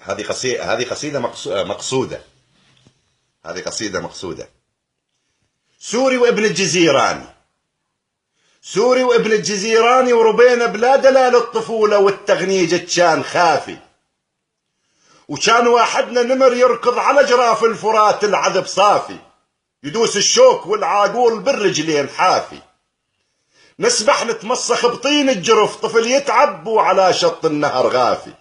هذه قصيدة مقصودة. هذه قصيدة مقصودة. سوري وابن الجزيراني، سوري وابن الجزيراني، وربينا بلا دلال الطفولة والتغنيج كان خافي، وكان واحدنا نمر يركض على جراف الفرات العذب صافي، يدوس الشوك والعاقول بالرجلين حافي، نسبح نتمسخ بطين الجرف، طفل يتعب وعلى شط النهر غافي،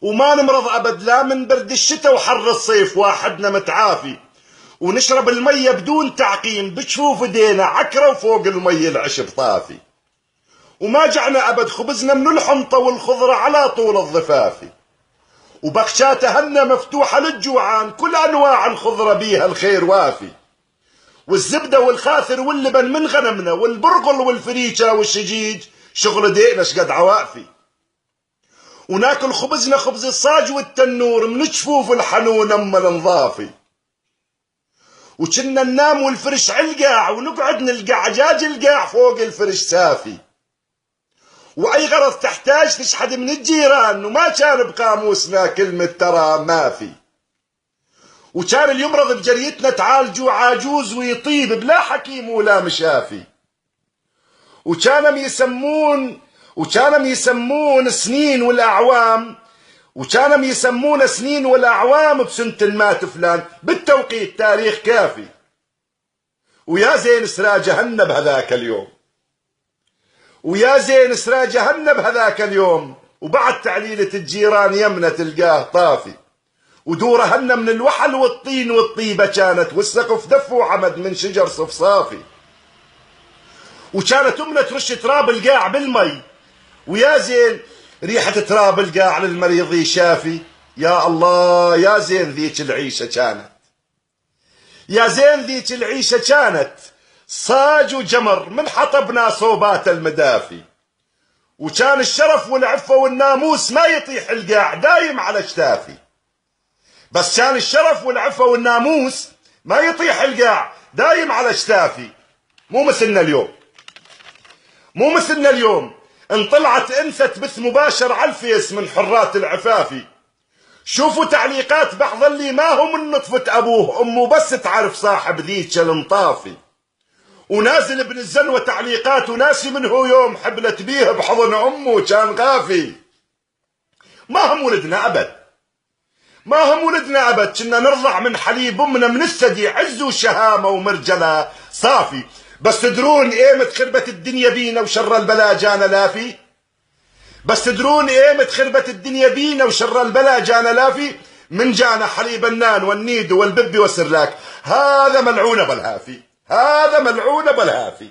وما نمرض أبد لا من برد الشتاء وحر الصيف، واحدنا متعافي، ونشرب المية بدون تعقيم بجفوف ايدينا عكرة، وفوق المية العشب طافي، وما جعنا أبد خبزنا من الحنطة والخضرة على طول الضفافي، وبخشاته هنا مفتوحة للجوعان، كل أنواع الخضرة بيها الخير وافي، والزبدة والخاثر واللبن من غنمنا، والبرغل والفريشة والشجيج شغل دينا شقد عوافي، وناكل خبزنا خبز الصاج والتنور من جفوف الحنون أما النظافي، وكنا ننام والفرش علقاع، ونقعد نلقى عجاج القاع فوق الفرش سافي، وأي غرض تحتاج تشحد من الجيران، وما كان بقاموسنا كلمة ترى ما في، وكان اللي يمرض بجريتنا تعالجوا عاجوز ويطيب بلا حكيم ولا مشافي، وكانوا يسمون سنين والأعوام، وكانوا يسمون سنين والأعوام بسنة مات فلان بالتوقيت تاريخ كافي، ويا زين سرى جهنم بهذاك اليوم، ويا زين سرى جهنم بهذاك اليوم، وبعد تعليلة الجيران يمنى تلقاه طافي، ودورهن من الوحل والطين والطيبة كانت، والسقف دف وعمد من شجر صفصافي، وكانت أمنا ترش تراب القاع بالمي، ويا زين ريحة تراب القاع للمريض يشافي، يا الله يا زين ذيك العيشة كانت، يا زين ذيك العيشة كانت، صاج وجمر من حطبنا صوبات المدافي، وكان الشرف والعفة والناموس ما يطيح القاع دايم على اجتافي، بس كان الشرف والعفة والناموس ما يطيح القاع دايم على اجتافي، مو مثلنا اليوم، مو مثلنا اليوم، ان طلعت انثى بث مباشر على الفيس من حرات العفافي، شوفوا تعليقات بعض اللي ما هو من نطفة ابوه امه بس تعرف صاحب ذيك الانطافي، ونازل ابن الزنوة تعليقات وناسي منه يوم حبلت بيه بحضن امه كان غافي، ما هم ولدنا ابد، ما هم ولدنا ابد، كنا نرضع من حليب امنا من الثدي عز وشهامة ومرجلة صافي، بس تدرون ايمت خربت الدنيا بينا وشر البلا جانا لافي، بس تدرون ايمت خربت الدنيا بينا وشر البلا جانا لافي، من جانا حليب النان والنيد والبب والسرلاك، هذا ملعون بالهافي، هذا ملعون بالهافي.